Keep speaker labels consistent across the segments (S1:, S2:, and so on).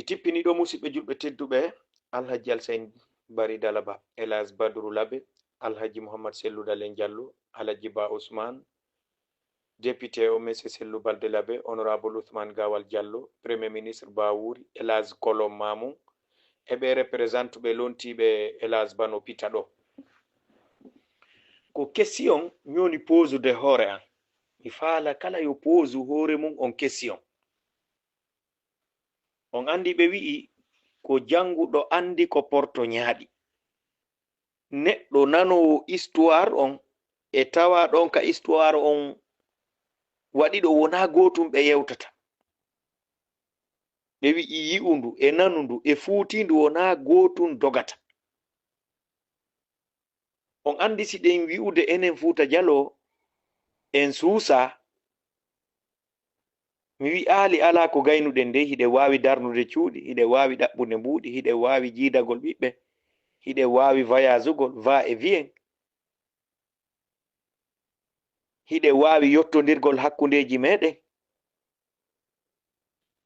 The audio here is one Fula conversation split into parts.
S1: tippini ɗo musidɓe julɓe tedduɓe alhaji alsain bari dalaba elas badru labe alhaji mouhammad sellu dalen diallo alhaji ba ousmane député o monsieur sellu balde labe honorable ousmane gawal diallo premier ministre bawuri elas kolom mamum eɓe représente ɓe lontiɓe elas bano pita ɗo ko question ñoni posude hoore an mi faala kala yo posu hoore mum on question on andi ɓe wi'i ko janguɗo andi ko porto ñaaɗi neɗɗo nanowo histoire on e tawa ɗon ka histoire on waɗiɗo wona gotum ɓe yewtata ɓe wi'i yi'undu e nanundu e fuutindu wona gotum dogata on andi si ɗen wi'ude enen Fuuta Jallo en suusa mi wi'ali ala ko gaynuɗen nde hiɗe wawi darnude cuuɗi hiɗe wawi ɗaɓɓude mbuuɗi hiɗe wawi jiidagol ɓiɓɓe hiɗe wawi voyagegol va et vient hiɗe wawi yottodirgol hakkundeji meɗen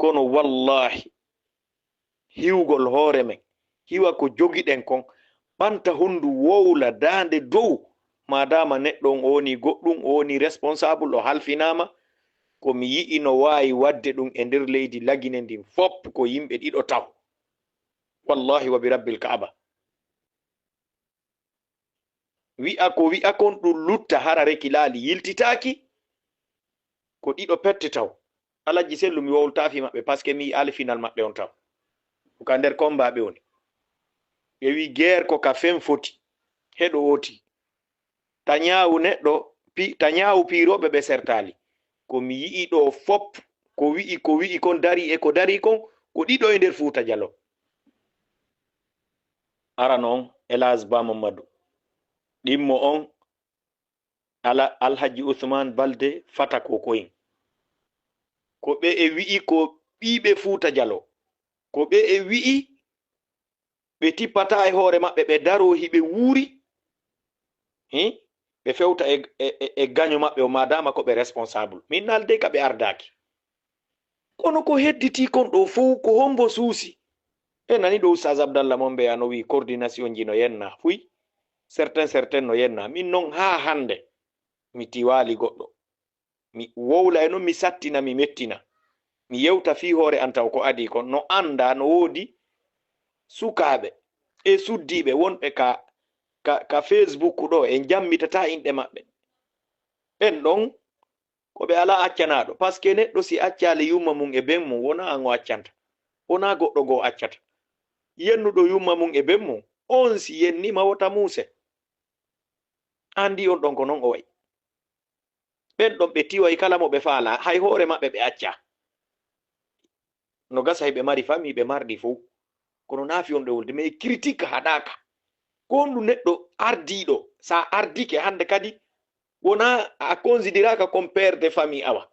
S1: kono wallahi hiwgol hoore men hiwa ko jogiɗen kon ɓanta hondu wowla dande dow madama neɗɗo on o woni goɗɗum o woni responsable o halfinama komi yi'i no wawi wadde ɗum e nder leydi lagine ndin fop ko yimɓe ɗiɗo taw wallahi wa bi rabbil kaaba wi'a ko wi'a kon ɗum lutta hara reki laali yiltitaki ko ɗiɗo pette taw alaji sellu mi wowltafi maɓɓe par ce que mi yi'ali final maɓɓe on taw ka nder combat ɓe woni ɓe wi guerre ko ka fen foti heɗo oti ta ñaawu neɗɗo ta ñaawu piiroɓe ɓe sertali komi yi'i ɗo fop ko wi'i kon dari e ko dari kon ko ɗiɗo e nder Fuuta Jallo ara noon Elas Ba Mamadou ɗimmo on alhaji Ousmane Balde fata kokoyin ko ɓe e wi'i ko ɓiɓe Fuuta Jallo ko ɓe e wi'i ɓe tippata e hoore maɓɓe ɓe daro hiɓe wuuri ɓe fewta e gaño maɓɓe o madama ko ɓe responsable min nalde ka ɓe ardaki kono ko hedditi kon ɗo fo ko hombo suusi e nani ɗo Oustaz Abdallah Mombe ano wi coordination ji no yenna fuy certain no yenna min noon ha hande mi tiwali goɗɗo mi wowla e noon mi sattina mi mettina mi yewta fi hoore an taw ko adi kon no anda no woodi sukaɓe e suddiɓe wonɓe ka Facebook ɗo en jammitata inɗe maɓɓe ɓen ɗon ko ɓe ala accanaɗo par ce que neɗɗo si accali yumma mum e ben mum wona an o accanta wona goɗɗo goo accata yennuɗo yumma mum e ben mum on si yennima wota muse andi on ɗon ko noon o wayi ɓen ɗon ɓe tiwai kala mo ɓe faala hay hoore maɓɓe ɓe acca no gasa ɓe mari fami ɓe marɗi fo kono naafi on ɗe wolde mais critique haɗaka ko honɗu neɗɗo ardiɗo sa ardike hande kadi wona a considiraka comme père de famille awa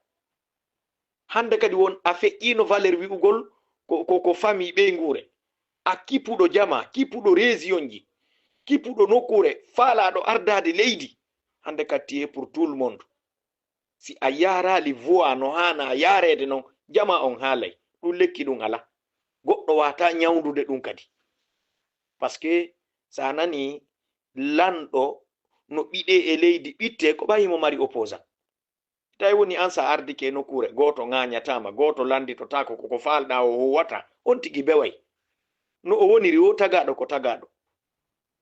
S1: hande kadi won a feƴƴino valeur wi'ugol ko famille ɓeygure a kippuɗo jama kippuɗo région ji kippuɗo nokkure faalaɗo ardade leydi hande kadi pour tout le monde si a yarali voix no hana yarede noon jama on haalay ɗum lekki ɗum ala goɗɗo wata ñawdude ɗum kadi par ce que sa nani lanɗo no ɓiɗe e leydi ɓitte ko ɓayimo mari opposant tawi woni an sa ardike nokkure goto ŋañatama goto landitotako koko falɗa o howata on tigui beway no o woniri o tagaɗo ko tagaɗo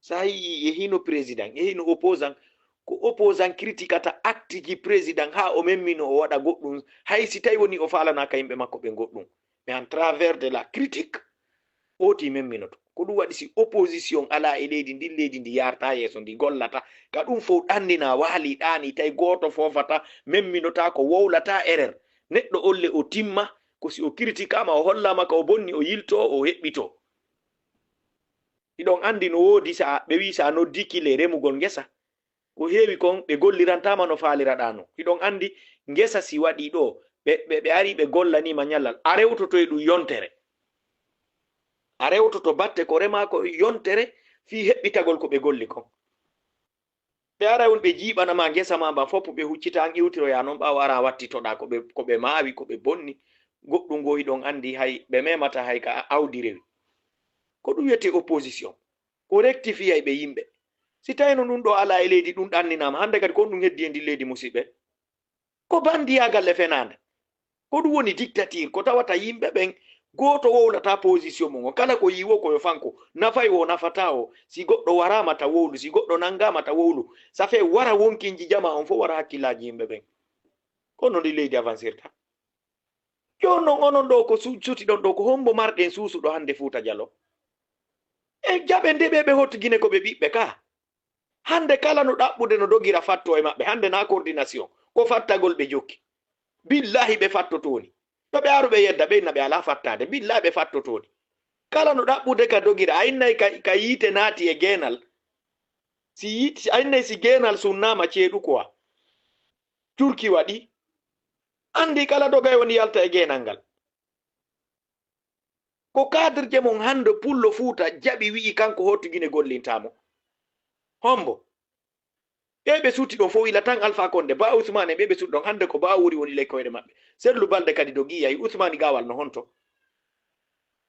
S1: sa yii e hino président e hino opposant ko opposant critiquata acte ji président ha o memmino o waɗa goɗɗum hay si tawi woni o falanaka yimɓe makko ɓe goɗɗum mais en travers de la critique oti memminoto ko ɗum waɗi si opposition ala e leydi ndi leydi ndi yarta yeeso ndi gollata ka ɗum fof ɗannina waali ɗani tawi goto fofata memminota ko wowlata erreur neɗɗo olle o timma ko si o critiquama o hollama ka o bonni o yilto o heɓɓito ɗiɗon andi no woodi sa ɓe wi sa noddikile remugol ngesa ko heewi kon ɓe gollirantama no faaliraɗa no ɗiɗon andi ngesa si waɗi ɗo ɓe ari ɓe gollanima ñallal a rewtoto e ɗum yontere a rewtoto batte ko remako yontere fi heɓɓitagol ko ɓe golli kon ɓe ara won ɓe jiiɓanama ngesa ma ba fopp ɓe huccita an iwtiroya noon ɓawo ara wattitoɗa ko ɓe maawi ko ɓe bonni goɗɗum go hiɗon andi hay ɓe memata hay ka awdi rewi ko ɗum wiyete opposition ko rectifiyay ɓe yimɓe si tawino ɗum ɗo ala e leydi ɗum ɗanninama hande kadi kon ɗum heddi e ndi leydi musidɓe ko bandiyagal e fenande ko ɗum woni dictature ko tawata yimɓe ɓen goto wowlata position mum o kala ko yiwo koyo fanko nafay o nafata o si goɗɗo warama ta wowlu si goɗɗo nangama ta wowlu ça fait wara wonkinji jama on fo wara hakkillaji yimɓe ɓen kono ndi leydi avancirta jon non onon ɗo ko sutiɗon ɗo ko hombo marɗen suusuɗo hande Fuuta Jallo e jaɓe ndeɓe ɓe hottugine ko ɓe ɓiɓɓe ka hande kala no ɗaɓɓude no dogira fatto e maɓɓe hande na coordination ko fattagol ɓe jokki billahi ɓe fattotoni to ɓe aru ɓe yedda ɓeyna ɓe ala fattade billahi ɓe fattotoni kala no ɗaɓɓude ka dogira a innay ka yiite naati e geenal si a innay si geenal sunnama ceeɗu quoi curki waɗi andi kala dogay woni yalta e geenal ngal ko kadrje mon hande pullo Fuuta jaɓi wi'i kanko hottugine gollintamo hombo ɓeɓe sutti ɗon fo ila tan Alpha Condé ba Ousmane ɓeɓe sutti ɗon hande ko ba wuri woni lekkoyɗe maɓɓe sellu balde kadi dogi yahi Ousmane Gawal no honto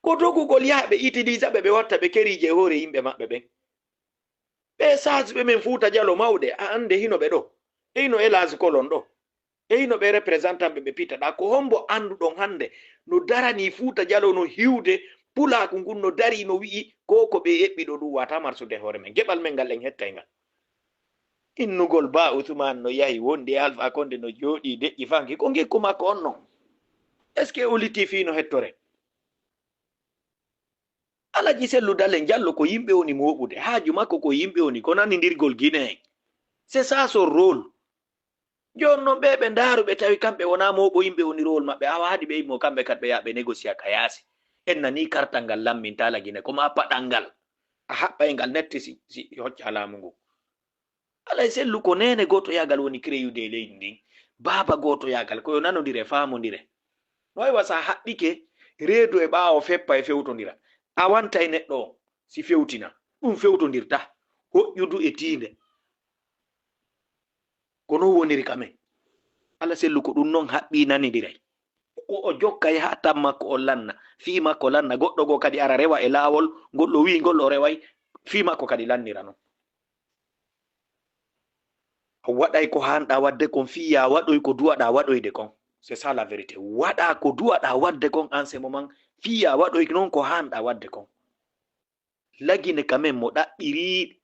S1: ko dogugol yahɓe utilisa ɓe watta ɓe kerije e hoore yimɓe maɓɓe ɓen ɓe sageɓe men Fuuta Jallo mawɗe a ande hino ɓe ɗo e hino Elage Colon ɗo e hino ɓe représentant ɓe pitaɗa ko hombo anduɗon hande no darani Fuuta Jallo no hiwde pulaku ngun no dari no wi'i ko ɓe eɓɓiɗo ɗum wata marsude hoore men geɓal men ngal en hettay ngal innugol ba Ousmane no yahi wondi Alpha Condé no jooɗi deƴƴi fanki ko gekku makko on non est ce que o litti fino hettore Alaji Sellu Dalen Jallo ko yimɓe woni moɓude haaju makko ko yimɓe woni ko nanidirgol Guinée en c'est ça son rôle jon non ɓe ndaaruɓe tawi kamɓe wona moɓo yimɓe woni rôle maɓɓe a waɗi ɓe yimmo kamɓe kadi ɓe yaɓe négocia ka yaasi en nani kartal ngal lammintala Guinée koma paɗal ngal a haɓɓa e ngal netti si hocca laamu ngu Alay Sellu ko nene goto yagal woni créyude e leydi ndin baba goto yagal koyo nanodire famodire no way wasa haɓɓike reedu e ɓaawo feppa e fewtodira a wanta e neɗɗo o si fewtina ɗum fewtodirta hoƴƴudu e tiinde ko non woniri kamen Ala Sellu ko ɗum noon haɓɓi nanidiray ko o jokkay ha tan makko o lanna fi makko lanna goɗɗo go kadi ara rewa e laawol goɗɗo wi ngol o reway fi makko kadi lannira non waɗay ko hanɗa wadde kon fiya waɗoy ko duwaɗa waɗoyde kon c'est ça la vérité waɗa ko duwaɗa wadde kon en ce moment fiya waɗoy non ko hanɗa wadde kon lagine quand même mo ɗaɓɓiri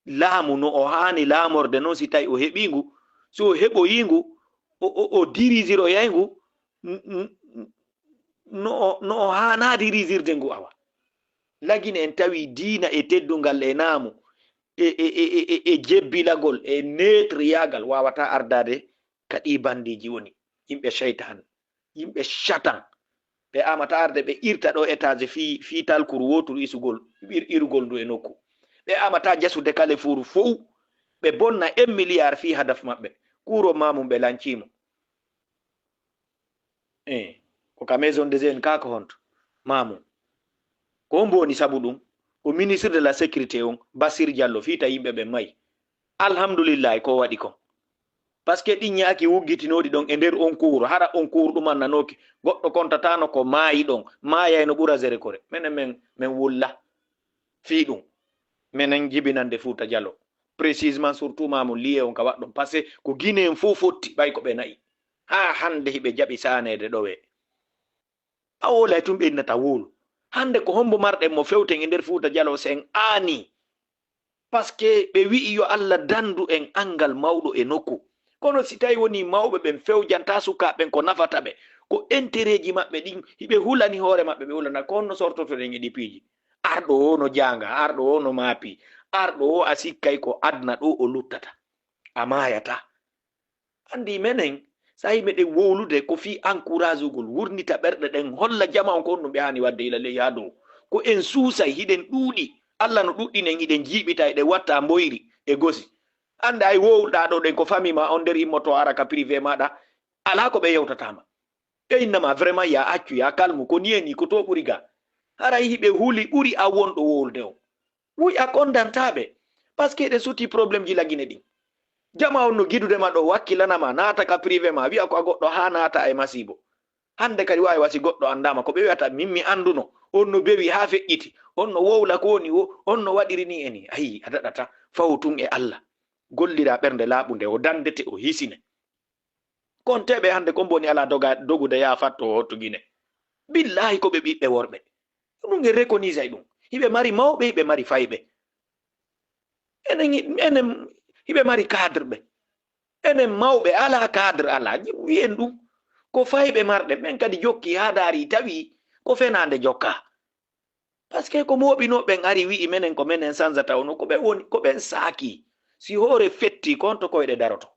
S1: laamu no o hani laamorde noon si tawi o heɓingu so o heɓoyingu o dirisiro yaygu no o hana dirisirde ngu awa lagine en tawi diina e teddungal e naamu e jebbilagol e netre yagal wawata ardade kadi bandiji woni yimɓe cheytan yimɓe chatan ɓe amata arde ɓe irta ɗo étage fi talkuru woturu isugol irugol ndu e nokku ɓe amata jasude kale furu fof ɓe bonna 1 milliard fi hadaf maɓɓe kuro mamum ɓe lancimo ko ka maison des jeunes kako honto mamum ko hombo woni sabu ɗum ko ministre de la sécurité on Bassir Diallo fiita yimɓe ɓe mayi alhamdulillah ko waɗi kon par ce que ɗin ñaaki wuggitinoɗi ɗon e nder on cour hara on cour ɗuman nanoki goɗɗo kontatano ko maayi ɗon maayay no ɓura zere kore minen min wulla fi ɗum minen jibinande Fuuta Jallo précisement surtout mamum lié on ka waɗɗon par ce que ko Guinée en fof fotti ɓay ko ɓe nayi ha hande hiɓe jaɓi sanede ɗowe a wolay tum ɓe innata wolu hande ko hombo marɗen mo fewten e nder Fuuta Jallo sen aani par ce que ɓe wi'i yo Allah dandu en angal mawɗo e nokku kono si tawi woni mawɓe ɓen fewjanta sukaɓen ko nafata ɓe ko intérêt ji maɓɓe ɗin hiɓe hulani hoore maɓɓe ɓe hulana ko honno sortotoɗen e ɗipiji arɗo o no janga arɗo o no maapi arɗo o a sikkay ko adna ɗo o luttata a mayata andi menen sa yimɓe ɗen wowlude ko fi encourage ugol wurnita ɓerɗe ɗen holla jama on ko on ɗum ɓe hani wadde ila ley ha dow ko en suusay hiɗen ɗuuɗi Allah no ɗuɗɗinen hiɗen jiiɓita eɗen watta mboyri e gosi ande ay wowɗa ɗo ɗen ko famille ma on nder immoto ara ka privé maɗa ala ko ɓe yewtatama e innama vraiment ya accu ya kalmu ko niyeni ko to ɓuri ga haray hiɓe huuli ɓuri a wonɗo wowlde o wuy a kondantaɓe par ce que ɗe sutti probléme ji lagine ɗin jama on no guidude ma ɗo wakkilanama naata ka privé ma wiya ko a goɗɗo ha naata e masibo hande kadi wawi wasi goɗɗo andama ko ɓe wiyata min mi anduno on no bewi ha feƴƴiti on no wowla ko woni o on no waɗiri ni eni ayi a daɗata fawtun e Allah gollira ɓernde laaɓunde o dandete o hisine kon teɓe hande kon boni ala dogude ya fatto o hottugine billahi ko ɓe ɓiɓɓe worɓe ɗum e reconise ɗum hiɓe mari mawɓe hiɓe mari fayɓe enen hiɓe mari cadre ɓe enen mawɓe ala cadre ala wiyen ɗum ko fayɓe marɗe ɓen kadi jokki ha daari tawi ko fenande jokka par ce que ko moɓinoɓen ari wi'i menen ko menen sansata ono ko ɓe woni ko ɓen saaki si hoore fetti konto koyɗe daroto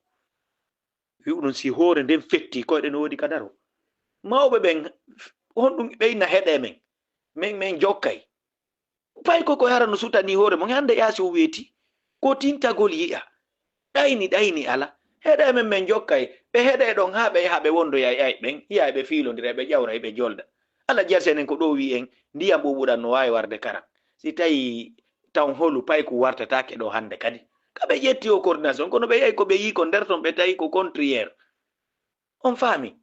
S1: wi'uɗum si hoore nden fetti koyɗe no wodi ka daro mawɓe ɓen honɗum ɓeyna heɗe min jokkay pay koko yara no sutani hoore mon hande yaasi o weeti ko tintagol yi'a ɗayni ala heɗe men min jokkay ɓe heɗe ɗon ha ɓe yaha ɓe wondoya ay ɓen hiya ɓe fiilodira ɓe ƴawra ɓe jolda Allah jersenen ko ɗo wi en ndiyam ɓuɓuɗan no wawi warde karam si tawi taw holu pay ko wartatake ɗo hande kadi kaɓe ƴetti o coordination kono ɓe yehi ko ɓe yi ko nder ton ɓe tawi ko contriére on faami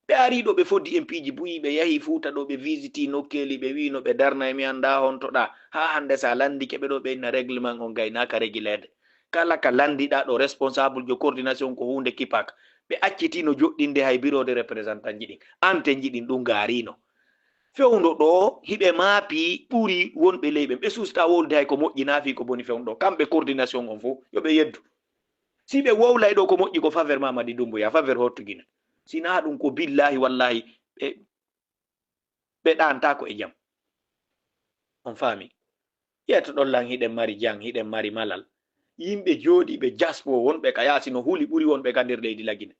S1: ɓe ari ɗo ɓe foddi en piiji buyi ɓe yahi fuuta ɗo ɓe visiti nokkeli ɓe wino ɓe darna e mi anda hontoɗa ha hande sa landike ɓe ɗo ɓe inna réglement on gaynaka régilede kala ka landiɗa ɗo responsable jo coordination ko hunde kipak ɓe accitino joɗɗinde hay bureau de représentant jiɗin ante jiɗin ɗum garino fewndo ɗo hiɓe maapi ɓuri wonɓe leyɓe ɓe susta wolde hay ko moƴƴi naafi ko boni fewndo kamɓe coordination on fof yoɓe yeddu si ɓe wowlay ɗo ko moƴƴi ko faveur Mamady Doumbouya faveur hottugina sina ɗum ko billahi wallahi ɓe ɗantako e jaam on faami ƴeeto ɗon lan hiɗen mari jang hiɗen mari malal yimɓe jooɗi ɓe jaspo wonɓe ka yaasi no huuli ɓuri wonɓe ka nder leydi lagine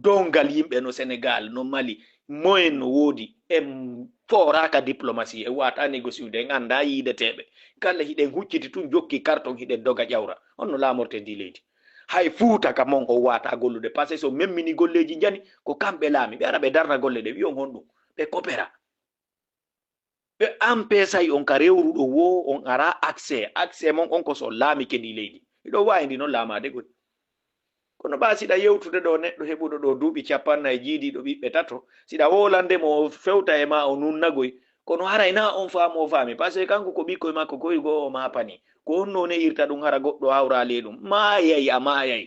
S1: dongal yimɓe no Sénégal no Mali moyen no woodi en foraka diplomatie e wata négociude en anda yiideteɓe kala hiɗen hucciti tun jokki carton hiɗen doga ƴawra on no laamorte ndi leydi hay fuuta ka mon o wata gollude par ce que so memmini golleji jani ko kamɓe laami ɓe ara ɓe darna golle ɗe wiyon honɗum ɓe coopéra ɓe empesay on ka rewruɗo wo on ara accès mon on ko so laami kedi leydi iɗo wawi ndi noon laamade goy kono ɓa siɗa yewtude ɗo neɗɗo heɓuɗo ɗo duuɓi 50 jiidiɗo ɓiɓɓe tato siɗa wolande mo fewta e ma o nunnagoy kono haray na on faamo o faami par ce que kanko ko ɓikkoye makko koye goo o mapani ko honno ne irta ɗum hara goɗɗo hawrale ɗum mayay a mayay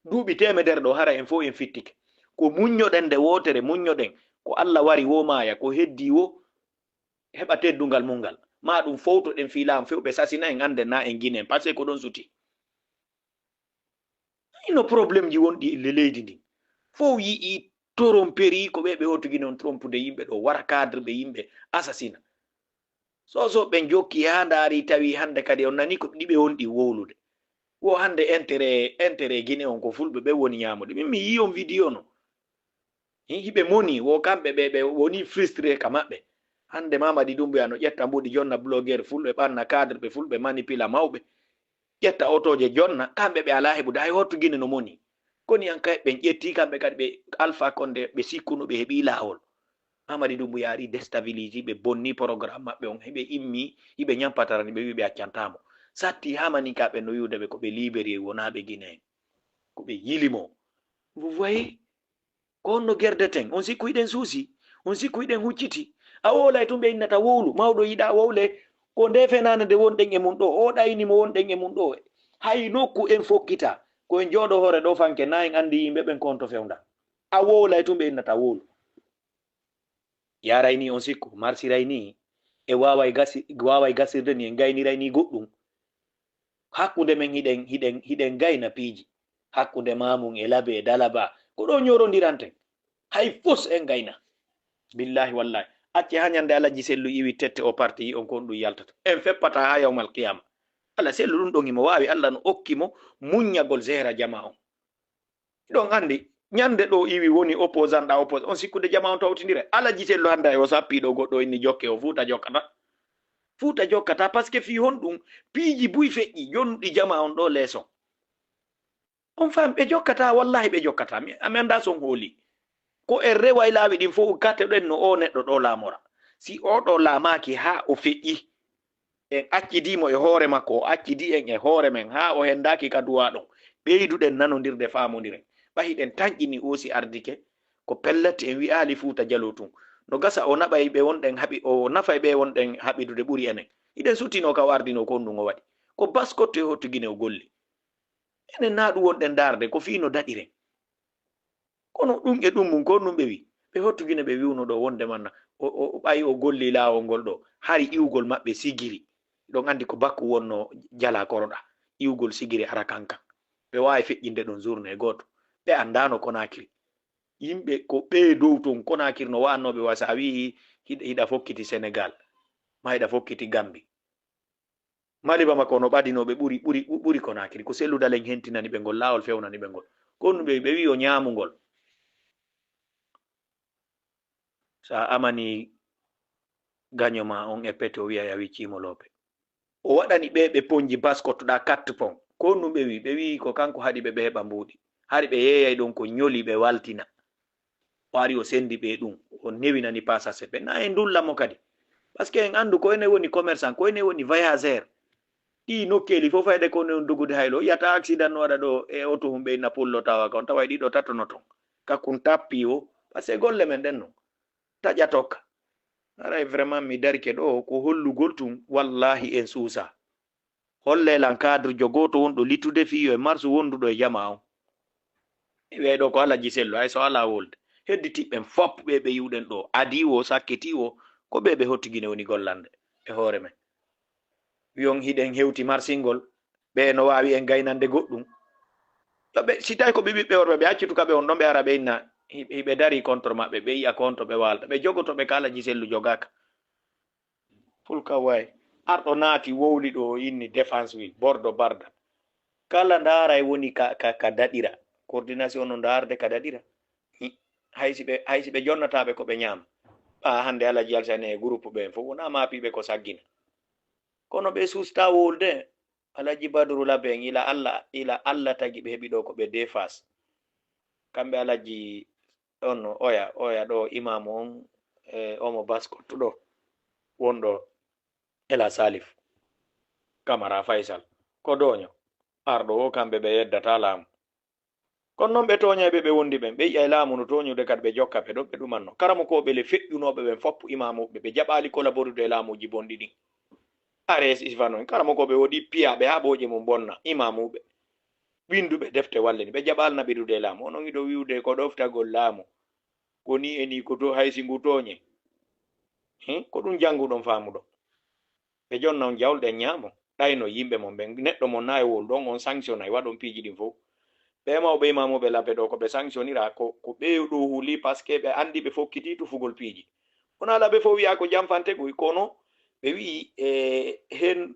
S1: duuɓi temedere ɗo hara en fof en fittike ko muñoɗen nde wotere muñoɗen ko Allah wari wo maya ko heddi wo heɓa teddungal mungal ma ɗum fowtoɗen filam fewɓe sasina en ande na en guinen par ce que ko ɗon suti ino probléme ji wonɗi le leydi ndi fof yii toromperi ko ɓe hottugui noon trompude yimɓe ɗo wara cadre ɓe yimɓe assassina so ɓe jokki ha daari tawi hande kadi on nani ko ɗiɓe wonɗi wowlude wo hande intérêt guine on ko fulɓe ɓe woni ñamude min mi yi on vidéo no hiɓe moni wo kamɓe ɓe woni frustré ka maɓɓe hande Mamady Doumbouya no ƴetta mbuɗi jonna blogueur fulɓe ɓanna cadre ɓe fulɓe manipula mawɓe ƴetta otoje jonna kamɓe ɓe ala heɓude hay hottugine no moni koni an kay ɓen ƴetti kamɓe kadi ɓe Alpha Condé ɓe sikkuno ɓe heeɓi lawol Mamady Doumbouya ari déstabilisi ɓe bonni programme maɓɓe on heɓe immi hiɓe ñampatarani ɓe wi ɓe accantamo satti hamani kaɓe no wiwdeɓe koɓe libérie wonaɓe guinéen koɓe yilimo vous voyez ko honno gerdeten on sikku hiɗen suusi on sikku hiɗen hucciti a wolay tun ɓe innata wowlu mawɗo yiɗa wowle ko nde fenande nde wonɗen e mum ɗo o ɗaynimo wonɗen e mum ɗo hay nokku en fokkita koye jooɗo hoore ɗo fanke na en andi yimɓe ɓen konto fewda a wowlay tun ɓe innata wowlu yaray ni on sikku marsiray ni e waway gasirde ni en gayniray ni goɗɗum hakkude men hiɗen gayna piiji hakkude mamum e laabe e dalaba ko ɗo ñorodiranten hay fos en gayna billahi wallahi acce ha ñande Alaji Sellu iwi tette o parti yi on kon ɗum yaltata en feppata ha yawmal qiyama Allah Sellu ɗum ɗon imo wawi Allah no okkimo muññagol zehra jama on ɗon andi ñande ɗo iwi woni opposant ɗa on sikkude jama on tawtidire Alaji Sellu hande o sappiɗo goɗɗo inni jokke o fuuta jokkata par ce que fi honɗum piiji buy feƴƴi jonnuɗi jama on ɗo leeson on fami ɓe jokkata wallahi ɓe jokkata mi anda son hooli ko en rewa e laawi ɗin fof katteɗen no o neɗɗo ɗo laamora si o ɗo laamaki ha o feƴƴi en accidimo e hoore makko o accidi en e hoore men ha o hendaki ka duwa ɗon ɓeyduɗen nanodirde famodiren ɓahiɗen tanƴini aussi ardike ko pellet en wi'ali Fuuta Jallo tun no gasa o naɓay ɓe wonɗen haɓi o nafay ɓe wonɗen haɓidude ɓuri enen iɗen suttino ka wardino ko ɗum o waɗi ko baskotto e hottugine o golli enen na ɗum wonɗen darde ko fiino daɗiren kono ɗum e ɗum mum ko ɗum ɓe wi ɓe hottugine ɓe wiwno ɗo wonde manna o ɓayi o golli laawol ngol ɗo hari iwgol maɓɓe sigiri ɗon andi ko bakku wonno jala koroɗa iwgol sigiri ara kankan ɓe wawi feƴƴinde ɗon journée goto ɓe andano Conakry yimɓe ko ɓe dow ton Conakry no wannoɓe wa sa wi hiɗa fokkiti Sénégal ma hiɗa fokkiti Gambie maliba makko no ɓadinoɓe ɓuri Conakry ko selludalen hentinani ɓe ngol laawol fewnani ɓe ngol ko ɗum ɓe wi o ñamugol sa amani gaño ma on e pete o wiya ya wiccimo loope o waɗani ɓe ponji baskottoɗa 4 pon ko ɗum ɓe wi ko kanko haɗi ɓe heɓa mbuuɗi hari ɓe yeeyay ɗon ko ñoli ɓe waltina o ari o sendi ɓe ɗum o newinani pasase ɓe na en dullamo kadi par ce que en andu ko ene woni commerçant ko ene woni voyageur ɗi nokkeli fof fayde ko non dogude haylo yiyata accident no waɗa ɗo e auto hum ɓe na pullo tawa ka on tawa ɗiɗo tatono ton kakkun tappi o par ce que golle men ɗen non taƴa tokka aray vraiment mi darike ɗo ko hollugol tun wallahi en suusa hollelan cadre jogoto wonɗo littude fiyo e marsu wonduɗo e jama on ɓe ɗo ko alaji sello hay so ala wolde hedditiɓɓen fop ɓe yiwɗen ɗo adiwo sakkitiwo ko ɓe hottugine woni gollande e hoore men wiyon hiɗen hewti marsingol ɓe no wawi en gaynande goɗɗum yoɓe si tawi ko ɓe ɓiɓɓe worɓe ɓe accitu kaɓe on ɗon ɓe ara ɓe inna hiɓe dari contre maɓɓe ɓe yiya konto ɓe walta ɓe jogotoɓe kalaji sellu jogaka fulka way arɗo naati wowli ɗo inni défense wil bordo barda kala ndaara woni ka daɗira coordination no ndaarde ka daɗira haysi ɓe jonnataɓe ko ɓe ñaama ɓa hande alaji alsane e groupe ɓen fof wona maapiɓe ko saggina kono ɓe susta wolde alaji badru labe en ila allah tagi ɓe heɓi ɗo ko ɓe défas kamɓe alaji on oya ɗo imamu on omo baskottuɗo wonɗo ela salif camara faysal ko doño arɗo o kamɓe ɓe yeddata laamu kono noon ɓe toñayɓe ɓe wondi ɓen ɓe yi'ay laamu no toñude kadi ɓe jokka ɓe ɗon ɓe ɗumanno karamo koɓe le feƴƴunoɓe ɓen fop imamuɓe ɓe jaɓali collaborude e laamuji bonɗi ɗin ares isfano en karamo koɓe woɗi piyaɓe ha ɓooƴe mum bonna imamuɓe winduɓe defte walleni ɓe jaɓalna ɓiɗude e laamu onon iɗo wiwde ko ɗoftagol laamu ko ni e ni ko to haysi ngu toñe ko ɗum jannguɗon faamuɗo ɓe jonna on jawlɗen ñaamo ɗayno yimɓe mon ɓen neɗɗo mon na e wol ɗon on sanction ay waɗon piiji ɗin fof ɓe mawɓe imamuɓe labe ɗo ko ɓe sanctionnira ko ɓe ɗo huuli par ce que ɓe andi ɓe fokkiti tufugol piiji wona laɓe fof wiya ko jamfanteguy kono ɓe wi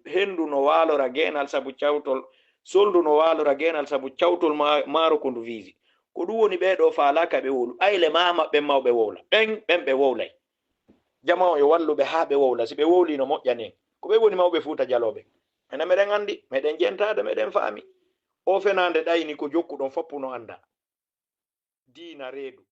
S1: hendu no waalora geenal sabu cawtol soldu no waalora geenal sabu cawtol maaro ko ndu wiisi ko ɗum woni ɓeɗo faalaka ɓe wowlu ayle mamaɓɓen mawɓe wowla ɓen ɓe wowlay jama o yo walluɓe ha ɓe wowla si ɓe wowli no moƴƴanen ko ɓe woni mawɓe Fuuta Jalooɓe enen meɗen andi meɗen jentade meɗen faami o fenande ɗayni ko jokkuɗon foppu no anda diina reedu